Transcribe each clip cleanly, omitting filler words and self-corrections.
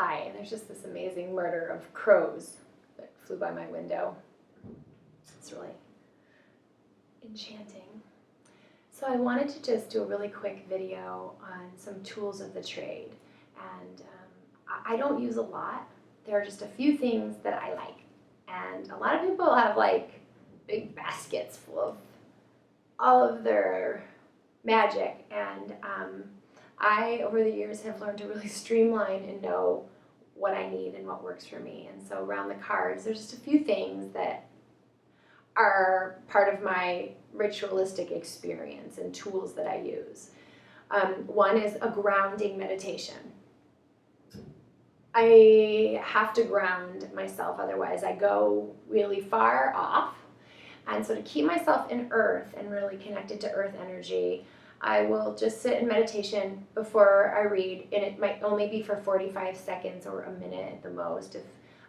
high, and there's just this amazing murder of crows that flew by my window. It's really enchanting. So I wanted to just do a really quick video on some tools of the trade, and I don't use a lot. There are just a few things that I like, and a lot of people have like big baskets full of all of their magic, and I, over the years, have learned to really streamline and know what I need and what works for me. And so around the cards, there's just a few things that are part of my ritualistic experience and tools that I use. One is a grounding meditation. I have to ground myself, otherwise I go really far off. And so to keep myself in earth and really connected to earth energy, I will just sit in meditation before I read, and it might only be for 45 seconds or a minute at the most. If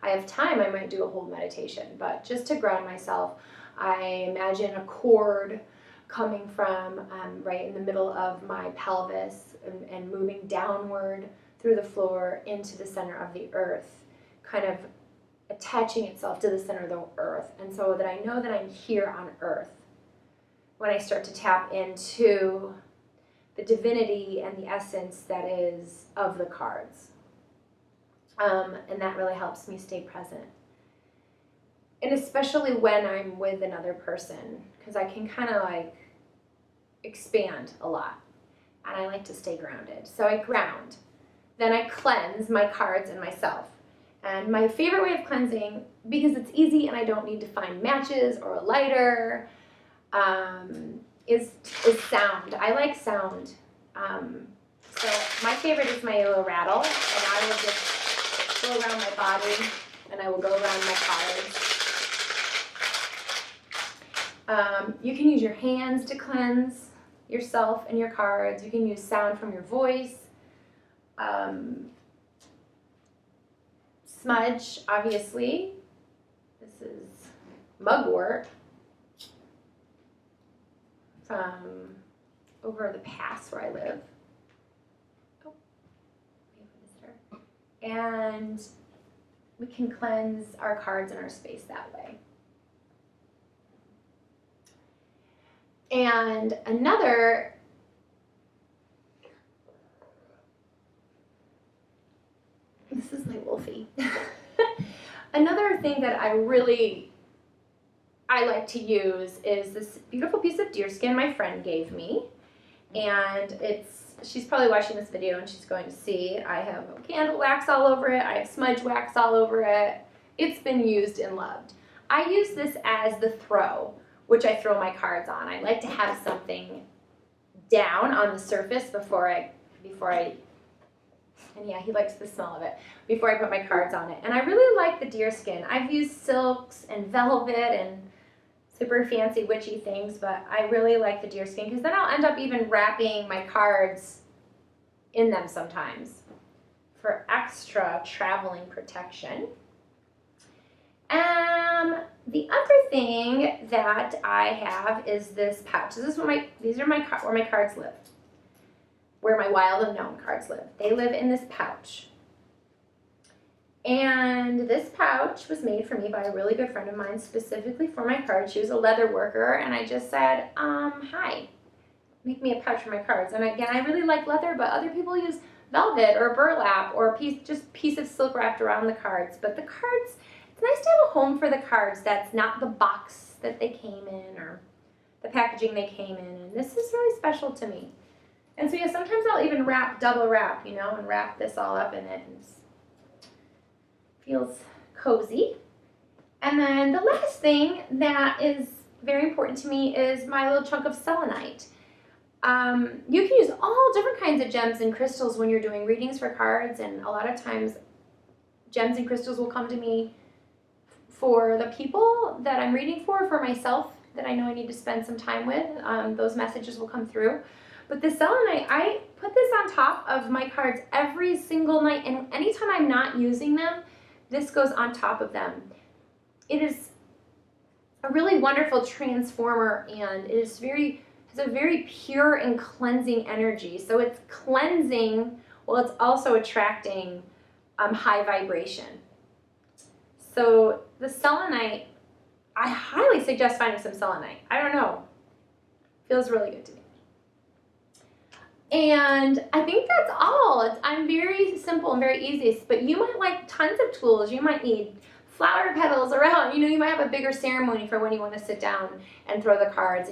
I have time, I might do a whole meditation, but just to ground myself, I imagine a cord coming from right in the middle of my pelvis and moving downward through the floor into the center of the earth, kind of attaching itself to the center of the earth, and so that I know that I'm here on earth when I start to tap into the divinity and the essence that is of the cards. And that really helps me stay present. And especially when I'm with another person, because I can kind of like expand a lot, and I like to stay grounded. So I ground. Then I cleanse my cards and myself. And my favorite way of cleansing, because it's easy and I don't need to find matches or a lighter, is sound. I like sound. So my favorite is my little rattle, and I will just go around my body, and I will go around my cards. You can use your hands to cleanse yourself and your cards. You can use sound from your voice. Smudge, obviously. This is mugwort from over the pass where I live. Oh, we have a visitor. And we can cleanse our cards and our space that way. And another this is my Wolfie. Another thing that I like to use is this beautiful piece of deerskin my friend gave me. And she's probably watching this video and she's going to see I have candle wax all over it. I have smudge wax all over it. It's been used and loved. I use this as the throw, which I throw my cards on. I like to have something down on the surface before I and yeah, he likes the smell of it, before I put my cards on it. And I really like the deerskin. I've used silks and velvet and super fancy witchy things, but I really like the deerskin because then I'll end up even wrapping my cards in them sometimes for extra traveling protection. The other thing that I have is this pouch. These are where my cards live. Where my wild unknown cards live. They live in this pouch. And this pouch was made for me by a really good friend of mine, specifically for my cards. She was a leather worker, and I just said, hi, make me a pouch for my cards. And again, I really like leather, but other people use velvet or burlap or piece of silk wrapped around the cards. But the cards, it's nice to have a home for the cards that's not the box that they came in or the packaging they came in. And this is really special to me. And so yeah, sometimes I'll even double wrap, and wrap this all up in it. And it feels cozy. And then the last thing that is very important to me is my little chunk of selenite. You can use all different kinds of gems and crystals when you're doing readings for cards, and a lot of times gems and crystals will come to me for the people that I'm reading for myself, that I know I need to spend some time with. Those messages will come through. But the selenite, I put this on top of my cards every single night, and anytime I'm not using them, this goes on top of them. It is a really wonderful transformer, and it is has a very pure and cleansing energy. So it's cleansing while it's also attracting high vibration. So the selenite, I highly suggest finding some selenite. I don't know. Feels really good to me. And I think that's all. I'm very simple and very easy, but you might like tons of tools. You might need flower petals around. You might have a bigger ceremony for when you want to sit down and throw the cards.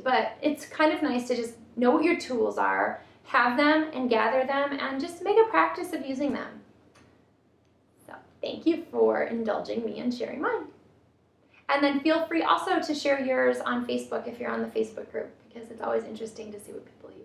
But it's kind of nice to just know what your tools are, have them and gather them, and just make a practice of using them. So thank you for indulging me and sharing mine. And then feel free also to share yours on Facebook if you're on the Facebook group, because it's always interesting to see what people use.